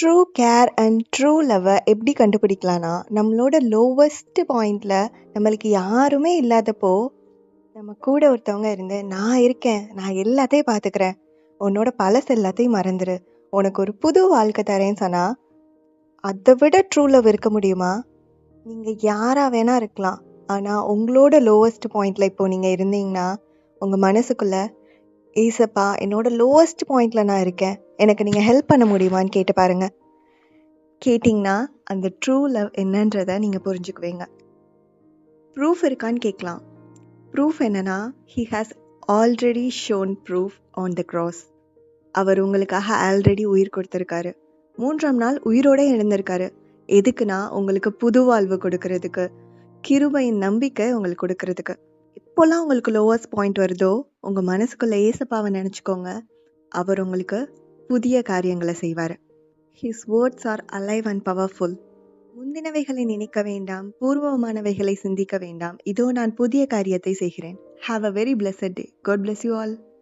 True care and true லவ்வை எப்படி கண்டுபிடிக்கலாம்னா, நம்மளோட லோவஸ்ட் பாயிண்ட்ல நம்மளுக்கு யாருமே இல்லாதப்போ, நம்ம கூட ஒருத்தவங்க இருந்து, "நான் இருக்கேன். நான் எல்லாத்தையும் பார்த்துக்கிறேன். உன்னோட பழசு எல்லாத்தையும் மறந்துரு. உனக்கு ஒரு புது வாழ்க்கை தரேன்னு" சொன்னா, அதை விட ட்ரூ லவ் இருக்க முடியுமா? நீங்க யாரா வேணா இருக்கலாம். ஆனா, உங்களோட லோவஸ்ட் பாயிண்ட்ல இப்போ நீங்க இருந்தீங்கன்னா, உங்க மனசுக்குள்ள, "ஏசப்பா, என்னோட லோவஸ்ட் பாயிண்ட்ல நான் இருக்கேன். எனக்கு நீங்க ஹெல்ப் பண்ண முடியுமான்னு" கேட்டு பாருங்க. கேட்டிங்கன்னா அந்த ட்ரூ லவ் என்னன்றதை நீங்கள் புரிஞ்சுக்குவீங்க. ப்ரூஃப் இருக்கான்னு கேட்கலாம். ப்ரூஃப் என்னன்னா, he has already shown proof on the cross. அவர் உங்களுக்காக ஆல்ரெடி உயிர் கொடுத்துருக்காரு. 3ஆம் நாள் உயிரோட எழுந்திருக்காரு. எதுக்குன்னா, உங்களுக்கு புது வாழ்வு கொடுக்கறதுக்கு, கிருபையின் நம்பிக்கை உங்களுக்கு கொடுக்கறதுக்கு. எப்போல்லாம் உங்களுக்கு லோவஸ்ட் பாயிண்ட் வருதோ, உங்கள் மனசுக்குள்ள ஏசப்பாவை நினச்சிக்கோங்க. அவர் உங்களுக்கு புதிய காரியங்களை செய்வார். His words are alive and powerful. முந்தினவைகளை நினைக்க வேண்டாம், பூர்வமானவைகளை சிந்திக்க வேண்டாம். இதோ நான் புதிய காரியத்தை செய்கிறேன். Have a very blessed day. God bless you all.